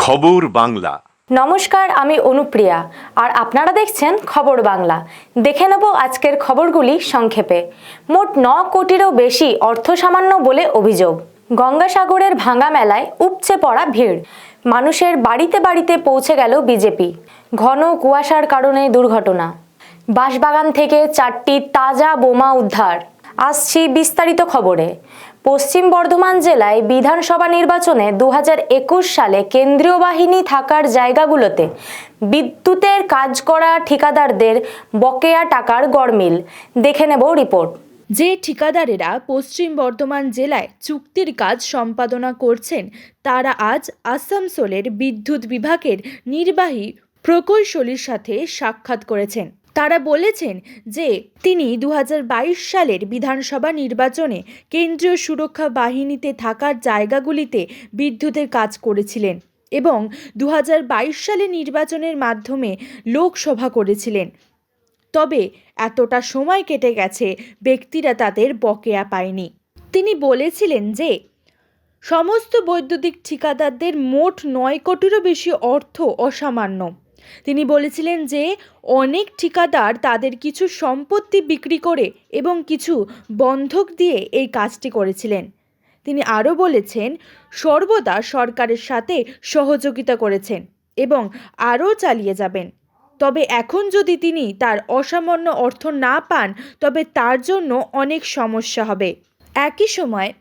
খবর বাংলা। নমস্কার, আমি অনুপ্রিয়া আর আপনারা দেখছেন খবর বাংলা। দেখে নেব আজকের খবরগুলি সংক্ষেপে। মোট 9 কোটিরও বেশি অর্থসামান্য বলে অভিযোগ। গঙ্গাসাগরের ভাঙা মেলায় উপচে পড়া ভিড়। মানুষের বাড়িতে বাড়িতে পৌঁছে গেল বিজেপি। ঘন কুয়াশার কারণে দুর্ঘটনা। বাঁশবাগান থেকে 4টি তাজা বোমা উদ্ধার। আসছি বিস্তারিত খবরে। পশ্চিম বর্ধমান জেলায় বিধানসভা নির্বাচনে 2021 সালে কেন্দ্রীয় বাহিনী থাকার জায়গাগুলোতে বিদ্যুতের কাজ করা ঠিকাদারদের বকেয়া টাকার গড়মিল। দেখে নেব রিপোর্ট। যে ঠিকাদারেরা পশ্চিম বর্ধমান জেলায় চুক্তির কাজ সম্পাদনা করছেন তারা আজ আসানসোলের বিদ্যুৎ বিভাগের নির্বাহী প্রকৌশলীর সাথে সাক্ষাৎ করেছেন। তারা বলেছেন যে তিনি 2022 সালের বিধানসভা নির্বাচনে কেন্দ্রীয় সুরক্ষা বাহিনীতে থাকার জায়গাগুলিতে বিদ্যুতের কাজ করেছিলেন এবং 2022 সালে নির্বাচনের মাধ্যমে লোকসভা করেছিলেন। তবে এতটা সময় কেটে গেছে, ব্যক্তিরা তাদের বকেয়া পায়নি। তিনি বলেছিলেন যে সমস্ত বৈদ্যুতিক ঠিকাদারদের মোট 9 কোটিরও বেশি অর্থ অসামান্য। তিনি বলেছিলেন যে অনেক ঠিকাদার তাদের কিছু সম্পত্তি বিক্রি করে এবং কিছু বন্ধক দিয়ে এই কাজটি করেছিলেন। তিনি আরও বলেছেন সর্বদা সরকারের সাথে সহযোগিতা করেছেন এবং আরও চালিয়ে যাবেন। তবে এখন যদি তিনি তার অসামান্য অর্থ না পান তবে তার জন্য অনেক সমস্যা হবে। একই সময়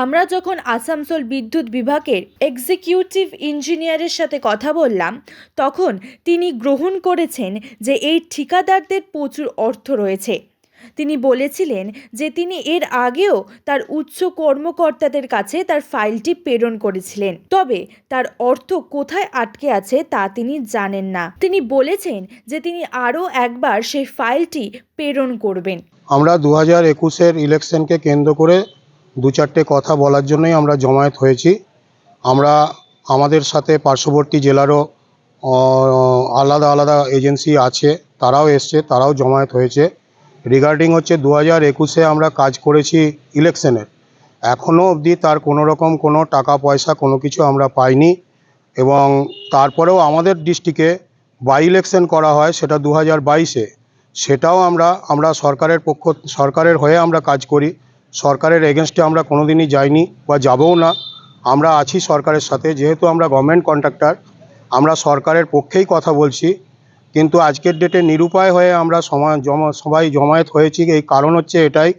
আমরা যখন আসানসোল বিদ্যুৎ বিভাগের এক্সিকিউটিভ ইঞ্জিনিয়ারের সাথে কথা বললাম তখন তিনি গ্রহণ করেছেন যে এই ঠিকাদারদের প্রচুর অর্থ রয়েছে। তিনি বলেছিলেন যে তিনি এর আগেও তার উচ্চ কর্মকর্তাদের কাছে তার ফাইলটি প্রেরণ করেছিলেন, তবে তার অর্থ কোথায় আটকে আছে তা তিনি জানেন না। তিনি বলেছেন যে তিনি আরও একবার সেই ফাইলটি প্রেরণ করবেন। আমরা 2021-এর ইলেকশনকে কেন্দ্র করে 2-4টে কথা বলার জন্যই আমরা জমায়েত হয়েছি। আমরা আমাদের সাথে পার্শ্ববর্তী জেলারও আলাদা আলাদা এজেন্সি আছে, তারাও এসছে, তারাও জমায়েত হয়েছে। রিগার্ডিং হচ্ছে 2021-এ আমরা কাজ করেছি ইলেকশনের, এখনও অবধি তার কোনো রকম কোনো টাকা পয়সা কোনো কিছু আমরা পাইনি। এবং তারপরেও আমাদের ডিস্ট্রিক্টে বাই ইলেকশন করা হয়, সেটা 2022-এ, সেটাও আমরা সরকারের হয়ে আমরা কাজ করি। সরকারের এগেনস্টে আমরা কোনোদিনই যাইনি বা যাবও না। আমরা আছি সরকারের সাথে, যেহেতু আমরা গভর্নমেন্ট কন্ট্রাক্টর, আমরা সরকারের পক্ষেই কথা বলছি। কিন্তু আজকের ডেটে নিরুপায় হয়ে আমরা সবাই জমায়েত হয়েছি। এই কারণ হচ্ছে এটাই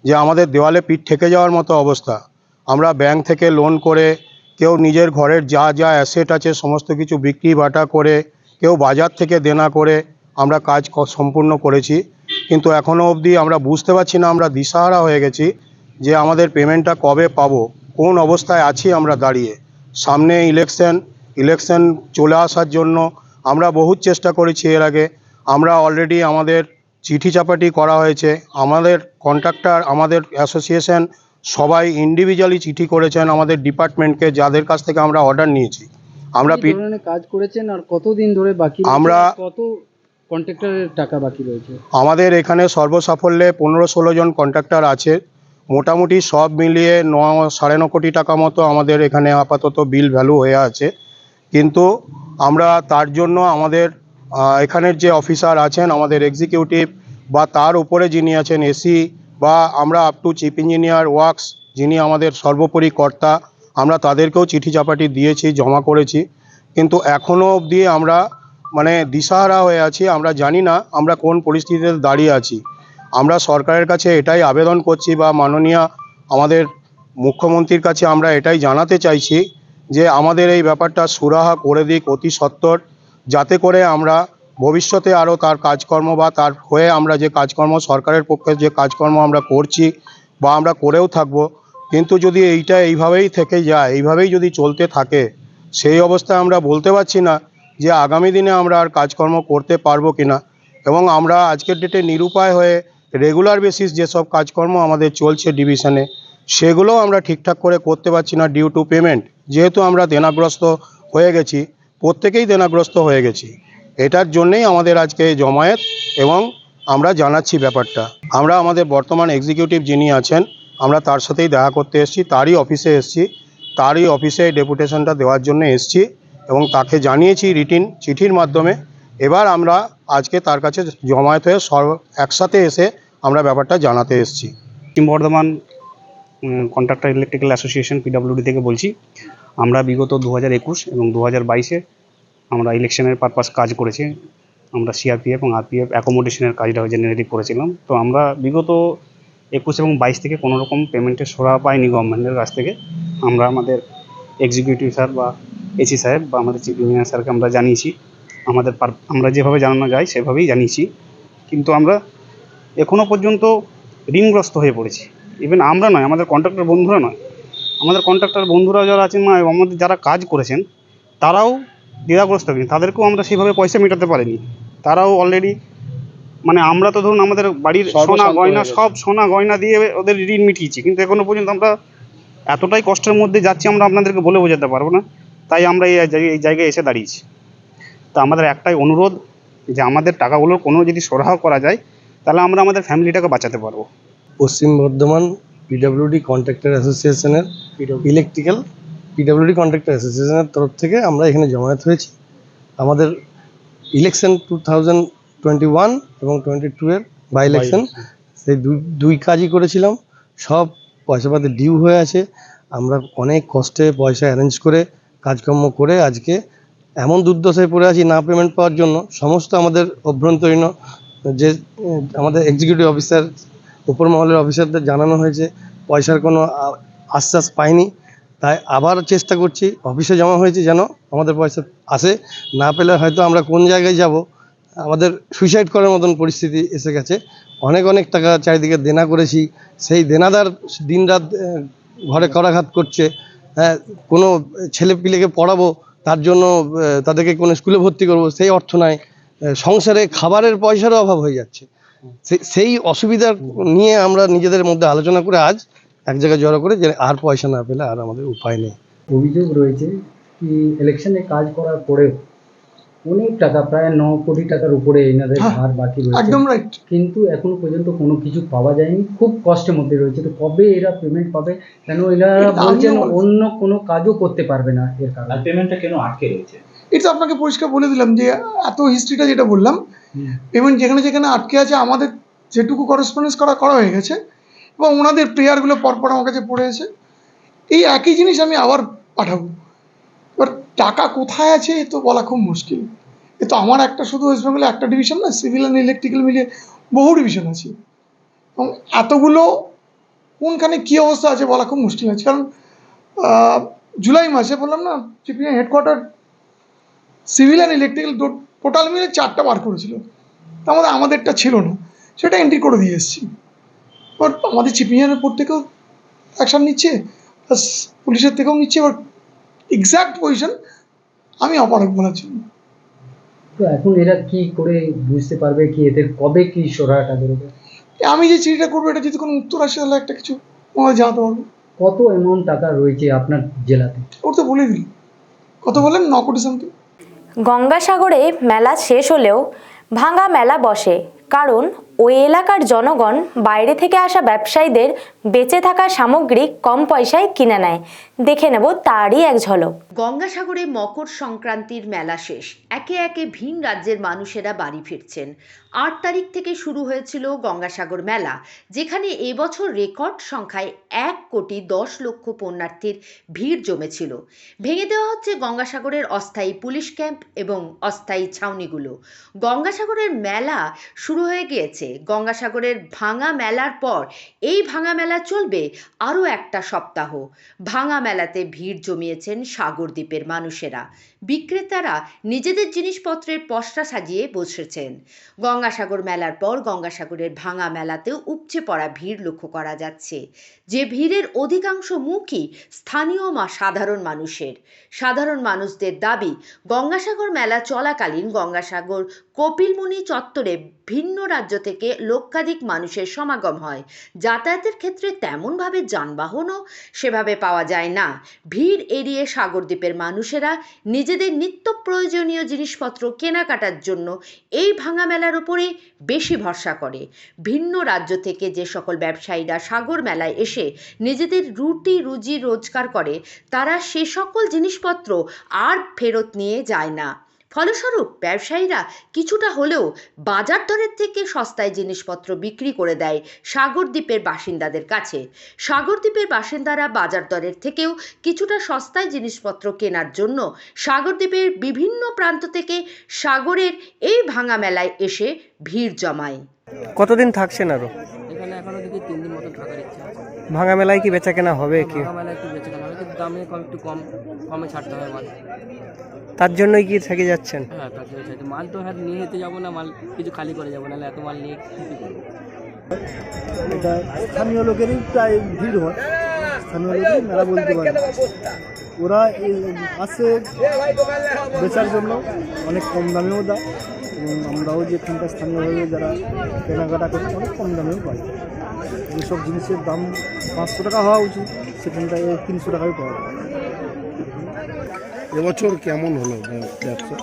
যে আমাদের দেওয়ালে পিঠ ঠেকে যাওয়ার মতো অবস্থা। আমরা ব্যাংক থেকে লোন করে, কেউ নিজের ঘরের যা যা অ্যাসেট আছে সমস্ত কিছু বিক্রি বাটা করে, কেউ বাজার থেকে দেনা করে আমরা কাজ সম্পূর্ণ করেছি। কিন্তু এখনও অবধি আমরা বুঝতে পারছি না, আমরা দিশাহারা হয়ে গেছি যে আমাদের পেমেন্টটা কবে পাবো, কোন অবস্থায় আছি আমরা দাঁড়িয়ে। সামনে ইলেকশন চলে আসার জন্য আমরা বহু চেষ্টা করেছি। এর আগে আমরা অলরেডি আমাদের চিঠি চাপাটি করা হয়েছে। আমাদের কন্ট্রাক্টর, আমাদের অ্যাসোসিয়েশন সবাই ইন্ডিভিজুয়ালি চিঠি করেছেন আমাদের ডিপার্টমেন্টকে, যাদের কাছ থেকে আমরা অর্ডার নিয়েছি। আমরা কাজ করেছেন আর কতদিন ধরে বাকি, আমরা কত কন্ট্রাক্টরের টাকা বাকি রয়েছে? আমাদের এখানে সর্বসাফল্যে 15-16 জন কন্ট্রাক্টর আছে। মোটামুটি সব মিলিয়ে 9-9.5 কোটি টাকা মতো আমাদের এখানে আপাতত বিল ভ্যালু হয়ে আছে। কিন্তু আমরা তার জন্য আমাদের এখানের যে অফিসার আছেন, আমাদের এক্সিকিউটিভ বা তার উপরে যিনি আছেন এসি, বা আমরা up to chief engineer works যিনি আমাদের সর্বোপরি কর্তা, আমরা তাদেরকেও চিঠি চাপাটি দিয়েছি, জমা করেছি। কিন্তু এখনও অবধি আমরা দিশাহারা হয়ে আছি। আমরা জানি না আমরা কোন পরিস্থিতিতে দাঁড়িয়ে আছি। আমরা সরকারের কাছে এটাই আবেদন করছি বা মাননীয় আমাদের মুখ্যমন্ত্রীর কাছে আমরা এটাই জানাতে চাইছি যে আমাদের এই ব্যাপারটা সুরাহা করে দিক অতি সত্বর, যাতে করে আমরা ভবিষ্যতে আরও তার কাজকর্ম বা তার হয়ে আমরা যে কাজকর্ম, সরকারের পক্ষে যে কাজকর্ম আমরা করছি বা আমরা করেও থাকব, কিন্তু যদি এইটা এইভাবেই থেকে যায়, এইভাবেই যদি চলতে থাকে, সেই অবস্থায় আমরা বলতে পারছি না যে আগামী দিনে আমরা আর কাজকর্ম করতে পারবো কিনা। এবং আমরা আজকের ডেটে নিরুপায় হয়ে রেগুলার বেসিস যেসব কাজকর্ম আমাদের চলছে ডিভিশনে, সেগুলোও আমরা ঠিকঠাক করে করতে পারছি না ডিউ টু পেমেন্ট। যেহেতু আমরা দেনাগ্রস্ত হয়ে গেছি, প্রত্যেকেই দেনাগ্রস্ত হয়ে গেছি। এটার জন্যেই আমাদের আজকে জমায়েত এবং আমরা জানাচ্ছি ব্যাপারটা। আমরা আমাদের বর্তমান এক্সিকিউটিভ যিনি আছেন, আমরা তার সাথেই দেখা করতে এসেছি, তারই অফিসে এসেছি, তারই অফিসে ডেপুটেশনটা দেওয়ার জন্য এসেছি। এবং তাকে জানিয়েছি রিটিন চিঠির মাধ্যমে। এবার আমরা আজকে তার কাছে জমায়েত হয়ে একসাথে এসে আমরা ব্যাপারটা জানাতে এসেছি। পশ্চিম Bardhaman contractor electrical association PWD থেকে বলছি। আমরা বিগত 2021 এবং 2022-এ আমরা ইলেকশনের পারপাস কাজ করেছি। আমরা সিআরপিএফ এবং আরপিএফ অ্যাকোমোডেশনের কাজটা জেনারেলি করেছিলাম। তো আমরা বিগত 21 এবং 22 থেকে কোনো রকম পেমেন্টের সুরাহা পাইনি গভর্নমেন্টের কাছ থেকে। আমরা আমাদের এক্সিকিউটিভ স্যার বা এসি সাহেব বা আমাদের চিফ ইঞ্জিনিয়ার স্যারকে আমরা জানিয়েছি। আমরা যেভাবে জানানো যায় সেভাবেই জানিয়েছি, কিন্তু আমরা এখনও পর্যন্ত ঋণগ্রস্ত হয়ে পড়েছি। ইভেন আমরা নয়, আমাদের কন্ট্রাক্টর বন্ধুরা নয়, আমাদের কন্ট্রাক্টর বন্ধুরা যারা আছেন না, আমাদের যারা কাজ করেছেন তারাও দ্বিধাগ্রস্ত হয়েছেন। তাদেরকেও আমরা সেইভাবে পয়সা মেটাতে পারিনি। তারাও অলরেডি মানে আমরা তো ধরুন আমাদের বাড়ির সোনা গয়না সব সোনা গয়না দিয়ে ওদের ঋণ মিটিয়েছি, কিন্তু এখনো পর্যন্ত আমরা এতটাই কষ্টের মধ্যে যাচ্ছি আমরা আপনাদেরকে বলে বোঝাতে পারবো না। তাই আমরা এই জায়গায় এসে দাঁড়িয়েছি। তো আমাদের একটাই অনুরোধ যে আমাদের টাকাগুলোর কোনো যদি সুরাহা করা যায় তাহলে আমরা আমাদের ফ্যামিলিটাকে বাঁচাতে পারবো। পশ্চিম বর্ধমান পিডব্লিউডি কন্ট্রাক্টর অ্যাসোসিয়েশনের পিডব্লিউডি কন্ট্রাক্টর অ্যাসোসিয়েশনের তরফ থেকে আমরা এখানে জমায়েত হয়েছি। আমাদের ইলেকশন 2021 এবং 22-এর বাই ইলেকশন, সেই দুই কাজই করেছিলাম। সব পয়সাপাতি ডিউ হয়ে আছে। আমরা অনেক কষ্টে পয়সা অ্যারেঞ্জ করে কাজকর্ম করে আজকে এমন দুর্দশায় পড়ে আছি না পেমেন্ট পাওয়ার জন্য। সমস্ত আমাদের অভ্যন্তরীণ যে আমাদের এক্সিকিউটিভ অফিসার, উপর মহলের অফিসারদের জানানো হয়েছে, পয়সার কোনো আশ্বাস পাইনি। তাই আবার চেষ্টা করছি, অফিসে জমা হয়েছে যেন আমাদের পয়সা আসে। না পেলে হয়তো আমরা কোন জায়গায় যাব, আমাদের সুইসাইড করার মতন পরিস্থিতি এসে গেছে। অনেক টাকা চারিদিকে দেনা করেছি, সেই দেনাদার দিনরাত ঘরে করাঘাত করছে। হ্যাঁ, কোনো ছেলেপিলেকে পড়াবো, তার জন্য তাদেরকে কোনো স্কুলে ভর্তি করব, সেই অর্থ নাই। সংসারে খাবারের পয়সারও অভাব হয়ে যাচ্ছে। সেই অসুবিধা নিয়ে আমরা নিজেদের মধ্যে আলোচনা করে আজ এক জায়গায় জড়ো করে যে আর পয়সা না পেলে আর আমাদের উপায় নেই। অভিযোগ রয়েছে কি ইলেকশনে কাজ করার পরেও অনেক টাকা, প্রায় 9 কোটি টাকার উপরে এনাদের ধার বাকি রয়েছে। একদম রাইট। কিন্তু এখনো পর্যন্ত কোনো কিছু পাওয়া যায়নি, খুব কষ্টের মধ্যে রয়েছে। তো কবে এরা পেমেন্ট পাবে? কেন এরা বলছেন অন্য কোনো কাজও করতে পারবে না এর কারণে? পেমেন্টটা কেন আটকে রয়েছে? এটা আপনাকে পরিষ্কার বলে দিলাম যে এত হিস্ট্রিটা যেটা বললাম, পেমেন্ট যেখানে যেখানে আটকে আছে আমাদের যেটুকু করেসপন্ডেন্স করা হয়ে গেছে এবং ওনাদের প্রেয়ারগুলো পরপর আমার কাছে পড়ে আছে। এই একই জিনিস আমি আবার পাঠাবো। এবার টাকা কোথায় আছে এ তো বলা খুব মুশকিল। এ তো আমার একটা শুধু ওয়েস্ট বেঙ্গলে একটা ডিভিশন না, সিভিল অ্যান্ড ইলেকট্রিক্যাল মিলিয়ে বহু ডিভিশন আছে এবং এতগুলো কোনখানে কী অবস্থা আছে বলা খুব মুশকিল আছে। কারণ জুলাই মাসে বললাম না, CPA headquarter civil and electrical total মিলে 4টা বার করেছিল, তার মধ্যে আমাদেরটা ছিল না, সেটা এন্ট্রি করে দিয়ে এসেছি। এবার আমাদের চিফ ইঞ্জিনিয়ারের উপর থেকেও অ্যাকশান নিচ্ছে, প্লাস পুলিশের থেকেও নিচ্ছে। এবার এক্স্যাক্ট পজিশন আমি অপারক বলার জন্য। তো এখন এরা কি করে বুঝতে পারবে কি এদের কবে কি সুরাহাটা বেরোবে? আমি যে চিঠিটা করবো এটা যদি কোনো উত্তর আসে তাহলে একটা কিছু আমরা জানাতে পারবো। কত অ্যামাউন্ট টাকা রয়েছে আপনার জেলাতে? ওর তো বলে দিল, কত বলেন 9 কোটি সামথিং। গঙ্গাসাগরে মেলা শেষ হলেও ভাঙা মেলা বসে, কারণ ওই এলাকার জনগণ বাইরে থেকে আসা ব্যবসায়ীদের বেঁচে থাকা সামগ্রী কম পয়সায় কিনে নেয়। দেখে নেব তারই এক ঝলক। গঙ্গাসাগরে মকর সংক্রান্তির মেলা শেষ, একে একে ভিন রাজ্যের মানুষেরা বাড়ি ফিরছেন। 8 তারিখ থেকে শুরু হয়েছিল গঙ্গাসাগর মেলা, যেখানে এবছর রেকর্ড সংখ্যায় 1,10,00,000 পুণ্যার্থীর ভিড় জমেছিল। ভেঙে দেওয়া হচ্ছে গঙ্গাসাগরের অস্থায়ী পুলিশ ক্যাম্প এবং অস্থায়ী ছাউনিগুলো। গঙ্গাসাগরের মেলা শুরু হয়ে গিয়েছে। গঙ্গাসাগরের ভাঙা মেলার পর এই ভাঙা মেলা চলবে আরও একটা সপ্তাহ। ভাঙা মেলাতে ভিড় জমিয়েছেন সাগরদ্বীপের মানুষেরা। বিক্রেতারা নিজেদের জিনিসপত্রের পসরা সাজিয়ে বসেছেন। গঙ্গাসাগর মেলার পর গঙ্গাসাগরের ভাঙা মেলাতেও উপচে পড়া ভিড় লক্ষ্য করা যাচ্ছে, যে ভিড়ের অধিকাংশ মুখই স্থানীয় সাধারণ মানুষের। সাধারণ মানুষদের দাবি, গঙ্গাসাগর মেলা চলাকালীন গঙ্গাসাগর কপিলমুনি চত্বরে ভিন্ন রাজ্য থেকে লক্ষাধিক মানুষের সমাগম হয়। যাতায়াতের ক্ষেত্রে তেমনভাবে যানবাহনও সেভাবে পাওয়া যায় না। ভিড় এড়িয়ে সাগরদ্বীপের মানুষেরা নিজেদের নিজেদের নিত্য প্রয়োজনীয় জিনিসপত্র কেনাকাটার জন্য এই ভাঙা মেলার উপরে বেশি ভরসা করে। ভিন্ন রাজ্য থেকে যে সকল ব্যবসায়ীরা সাগর মেলায় এসে নিজেদের রুজি রোজগার করে, তারা সে সকল জিনিসপত্র আর ফেরত নিয়ে যায় না। ফলস্বরূপ ব্যবসায়ীরা কিছুটা হলেও বাজার দরের থেকে সস্তায় জিনিসপত্র বিক্রি করে দেয় সাগরদ্বীপের বাসিন্দাদের কাছে। সাগরদ্বীপের বাসিন্দারা বাজার দরের থেকেও কিছুটা সস্তায় জিনিসপত্র কেনার জন্য সাগরদ্বীপের বিভিন্ন প্রান্ত থেকে সাগরের এই ভাঙা মেলায় এসে ভিড় জমায়। কতদিন থাকছেন আরো এখানে? এখনো দেখি 3 দিন মতো থাকার ইচ্ছা আছে। ভাঙা মেলায় কি বেচা কেনা হবে? কি ভাঙা মেলায় একটু বেচে কেনা হবে, কিন্তু দামে একটু কমে ছাড়তে হবে মাল। তার জন্যই কি থেকে যাচ্ছেন? হ্যাঁ, তার জন্য চাইছি। মাল তো হ্যাঁ নিয়ে যেতে যাবো না, মাল কিছু খালি করে যাবো, নাহলে এত মাল নিয়ে কী করবো। এটা স্থানীয় লোকেরই প্রায় ভিড় হয়, স্থানীয় লোকেরই মেলা বলতে পারে। ওরা আসে বেচার জন্য, অনেক কম দামেও দেয়, এবং আমরাও যেখানকার স্থানীয়ভাবে যারা কেনাকাটা করি অনেক কম দামেও পাই। এইসব জিনিসের দাম 500 টাকা হওয়া উচিত, সেখানটায় 300 টাকায় পাওয়া যায়। এবছর কেমন হলো ব্যবসা?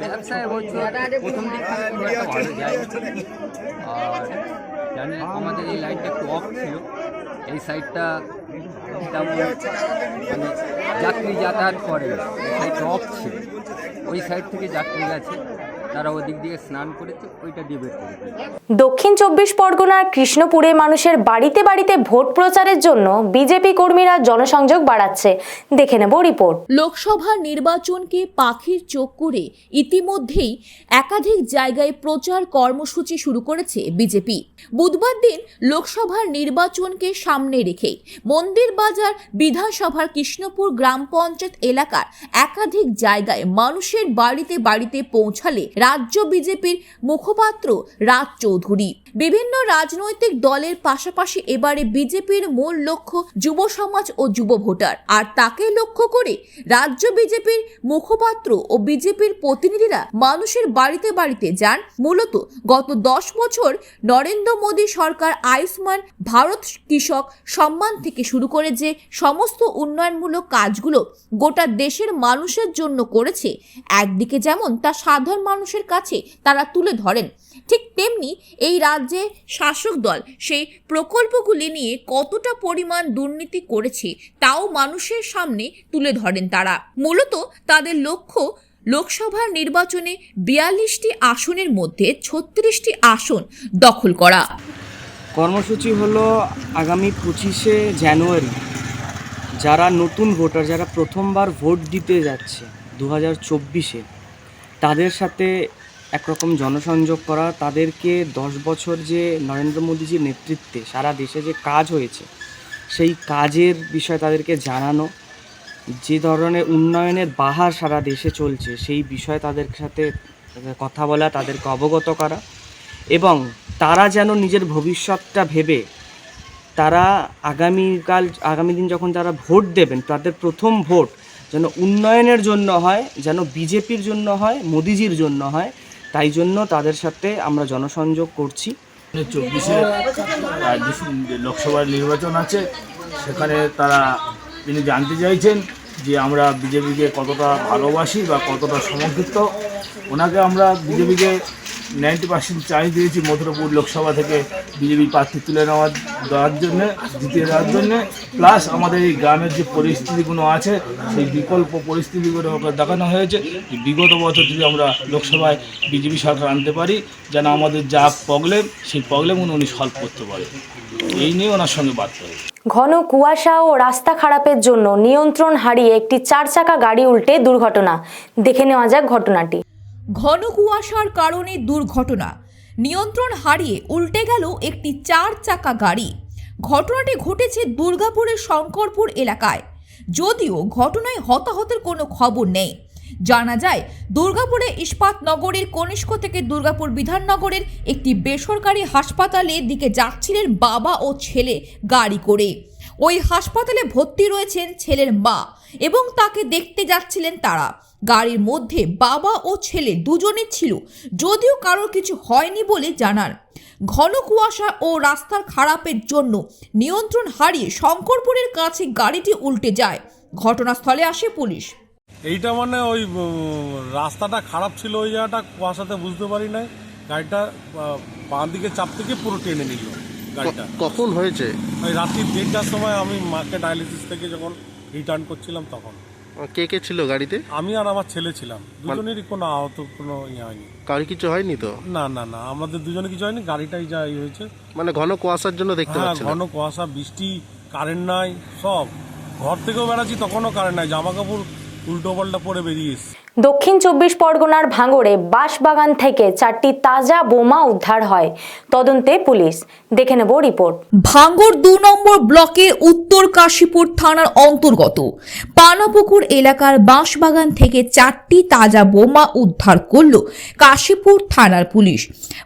ব্যবসায় হচ্ছে প্রথম দিক থেকে খুব একটা ভালো যায়, আর জানি আমাদের এই লাইনটা একটু অফ ছিল, এই সাইডটা তেমন মানে যাত্রী যাতায়াত করে না, এই সাইডটা অফ ছিল। ওই সাইড থেকে যাত্রী আছে, তারা ওদিক দিয়ে স্নান করেছে, ওইটা দিয়ে বের করেছে। দক্ষিণ 24 পরগনার কৃষ্ণপুরে মানুষের বাড়িতে বাড়িতে ভোট প্রচারের জন্য বিজেপি কর্মীরা জনসংযোগ বাড়াচ্ছে। দেখে নেব রিপোর্ট। লোকসভা নির্বাচনকে পাখির চোখ করে ইতিমধ্যেই একাধিক জায়গায় প্রচার কর্মসূচি শুরু করেছে বিজেপি। বুধবার দিন লোকসভার নির্বাচনকে সামনে রেখে মন্দির বাজার বিধানসভার কৃষ্ণপুর গ্রাম পঞ্চায়েত এলাকার একাধিক জায়গায় মানুষের বাড়িতে বাড়িতে পৌঁছালে রাজ্য বিজেপির মুখপাত্র রাজ চৌধুরী। বিভিন্ন রাজনৈতিক দলের পাশাপাশি এবারে বিজেপির মূল লক্ষ্য যুব সমাজ ও যুব ভোটার, আর তাকে লক্ষ্য করে রাজ্য বিজেপির মুখপাত্র ও বিজেপির প্রতিনিধিরা মানুষের বাড়িতে বাড়িতে যান। মূলত গত 10 বছর নরেন্দ্র মোদী সরকার আয়ুষ্মান ভারত কৃষক সম্মান থেকে শুরু করে যে সমস্ত উন্নয়নমূলক কাজগুলো গোটা দেশের মানুষের জন্য করেছে, একদিকে যেমন তা সাধারণ মানুষের কাছে তারা তুলে ধরেন, ঠিক তেমনি এই রাজ্যে শাসক দল সেই প্রকল্পগুলি নিয়ে কতটা পরিমাণ দুর্নীতি করেছে তাও মানুষের সামনে তুলে ধরেন তারা। মূলত তাদের লক্ষ্য লোকসভার নির্বাচনে 42টি আসনের মধ্যে 36টি আসন দখল করা। কর্মসূচি হলো আগামী 25শে জানুয়ারি যারা নতুন ভোটার, যারা প্রথমবার ভোট দিতে যাচ্ছে 2024-এ, তাদের সাথে একরকম জনসংযোগ করা, তাদেরকে 10 বছর যে নরেন্দ্র মোদীজির নেতৃত্বে সারা দেশে যে কাজ হয়েছে সেই কাজের বিষয়ে তাদেরকে জানানো, যে ধরনের উন্নয়নের বাহার সারা দেশে চলছে সেই বিষয়ে তাদের সাথে কথা বলা, তাদেরকে অবগত করা, এবং তারা যেন নিজের ভবিষ্যৎটা ভেবে তারা আগামী দিন যখন তারা ভোট দেবেন, তাদের প্রথম ভোট যেন উন্নয়নের জন্য হয়, যেন বিজেপির জন্য হয়, মোদিজির জন্য হয়। তাই জন্য তাদের সাথে আমরা জনসংযোগ করছি। 24-এ লোকসভার নির্বাচন আছে, সেখানে তিনি জানতে চাইছেন যে আমরা বিজেপিকে কতটা ভালোবাসি বা কতটা সমর্থিত। ওনাকে আমরা বিজেপিকে 90% চান্স দিয়েছি মথুরাপুর লোকসভা থেকে বিজেপি প্রার্থী তুলে দেওয়ার জন্য, জিতিয়ে দেওয়ার জন্য। প্লাস আমাদের এই গ্রামের যে পরিস্থিতিগুলো আছে সেই বিকল্প পরিস্থিতিগুলো ওকে দেখানো হয়েছে যে বিগত বছর যদি আমরা লোকসভায় বিজেপি সরকার আনতে পারি, যেন আমাদের যা প্রবলেম সেই প্রবলেমগুলো উনি সলভ করতে পারে, এই নিয়ে ওনার সঙ্গে বার্তা হয়েছে। ঘন কুয়াশা ও রাস্তা খারাপের জন্য নিয়ন্ত্রণ হারিয়ে একটি 4 চাকা গাড়ি উল্টে দুর্ঘটনা। দেখে নেওয়া যাক ঘটনাটি। ঘন কুয়াশার কারণে দুর্ঘটনা, নিয়ন্ত্রণ হারিয়ে উল্টে গেল একটি 4 চাকা গাড়ি। ঘটনাটি ঘটেছে দুর্গাপুরের শঙ্করপুর এলাকায়। যদিও ঘটনায় হতাহতের কোনো খবর নেই। জানা যায় দুর্গাপুরে ইস্পাত নগরীর কনিষ্ক থেকে দুর্গাপুর বিধাননগরের একটি বেসরকারি হাসপাতালের দিকে যাচ্ছিলেন বাবা ও ছেলে গাড়ি করে। ওই হাসপাতালে ভর্তি রয়েছেন ছেলের মা এবং তাকে দেখতে যাচ্ছিলেন তারা। গাড়ির মধ্যে বাবা ও ছেলে দুজনে ছিল, যদিও কারোর কিছু হয়নি বলে জানান। ঘন কুয়াশা ও রাস্তার খারাপের জন্য নিয়ন্ত্রণ হারিয়ে শঙ্করপুরের কাছে গাড়িটি উল্টে যায়। ঘটনাস্থলে আসে পুলিশ। এইটা মানে ওই রাস্তাটা খারাপ ছিল, ওই জায়গাটা কুয়াশাতে বুঝতে পারি নাই, গাড়িটা বাঁ দিকে চাপ থেকে পুরো টেনে নিল গাড়িটা। কখন হয়েছে? ওই রাত্রি 1:30টার সময় আমি মাকে ডায়ালিসিস থেকে যখন রিটার্ন করছিলাম তখন। কে কে ছিল গাড়িতে? আমি আর আমার ছেলে ছিলাম, দুজনেরই কোনো আহত কোনো ইয়ে হয়নি। কারো কিছু হয়নি তো? না না না, আমাদের দুজনে কিছু হয়নি, গাড়িটাই যা ইয়ে হয়েছে। মানে ঘন কুয়াশার জন্য দেখতে হ্যাঁ, পাচ্ছি। ঘন কুয়াশা, বৃষ্টি, কারেন্ট নাই, সব ঘর থেকেও বেড়াচ্ছি তখনও কারেন্ট নাই, জামা কাপড় উল্টো পাল্টা পরে বেরিয়ে এসছি। দক্ষিণ 24 পরগনার ভাঙড়ে বাঁশবাগান থেকে 4টি তাজা বোমা উদ্ধার হয়, তদন্তে পুলিশ। দেখে নেব রিপোর্ট। ভাঙড় 2 নম্বর ব্লকের উত্তর কাশীপুর থানার অন্তর্গত পানাপুকুর এলাকার বাঁশবাগান থেকে 4টি তাজা বোমা উদ্ধার করল কাশীপুর থানার পুলিশ।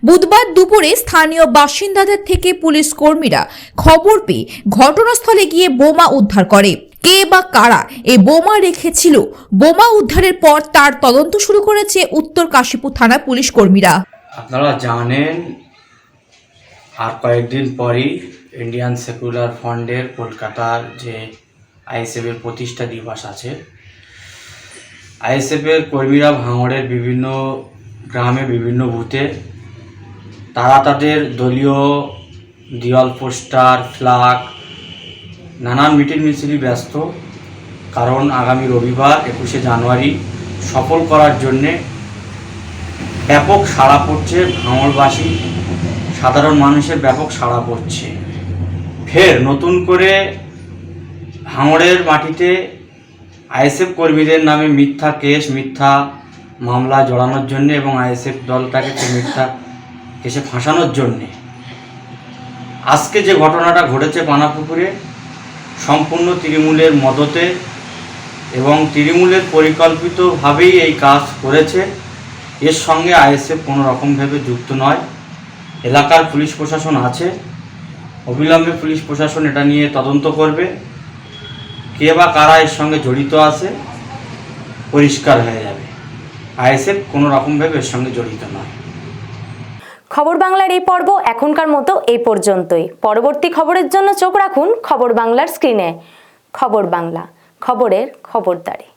বুধবার দুপুরে স্থানীয় বাসিন্দাদের থেকে পুলিশ কর্মীরা খবর পেয়ে ঘটনাস্থলে গিয়ে বোমা উদ্ধার করে। কে বা কারা এই বোমা রেখেছিল, বোমা উদ্ধারের পর তার তদন্ত শুরু করেছে উত্তর কাশীপুর থানা পুলিশ কর্মীরা। আপনারা জানেন আর কয়েকদিন পরই ইন্ডিয়ান সেকুলার ফান্ডের কলকাতার যে আইএসএফের প্রতিষ্ঠা দিবস আছে, আইএসএফের কর্মীরা ভাঙড়ের বিভিন্ন গ্রামে বিভিন্ন বুথে তারা তাদের দলীয় দেওয়াল পোস্টার, ফ্ল্যাগ, নানান মিটিং মিছিলে ব্যস্ত। কারণ আগামী রবিবার 21শে জানুয়ারি সফল করার জন্যে ব্যাপক সাড়া পড়ছে, ভাঙড়বাসী সাধারণ মানুষের ব্যাপক সাড়া পড়ছে। ফের নতুন করে ভাঙড়ের মাটিতে আইএসএফ কর্মীদের নামে মিথ্যা কেস, মিথ্যা মামলা জড়ানোর জন্যে এবং আইএসএফ দলটাকে মিথ্যা কেসে ফাঁসানোর জন্যে আজকে যে ঘটনাটা ঘটেছে পানাপুকুরে, সম্পূর্ণ তৃণমূলের মদতে এবং তৃণমূলের পরিকল্পিতভাবেই এই কাজ করেছে। এর সঙ্গে আইএসএফ কোনো রকমভাবে যুক্ত নয়। এলাকার পুলিশ প্রশাসন আছে, অবিলম্বে পুলিশ প্রশাসন এটা নিয়ে তদন্ত করবে। কে বা কারা এর সঙ্গে জড়িত আছে পরিষ্কার হয়ে যাবে। আইএসএফ কোনো রকমভাবে এর সঙ্গে জড়িত নয়। খবর বাংলার এই পর্ব এখনকার মতো এই পর্যন্তই। পরবর্তী খবরের জন্য চোখ রাখুন খবর বাংলার স্ক্রিনে। খবর বাংলা, খবরের খবরদারি।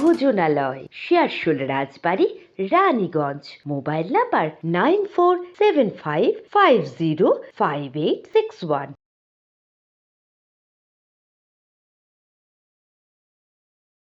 ভোজনালয়, শেয়ারশোল রাজবাড়ি, রানীগঞ্জ। Mobile number 9475505861।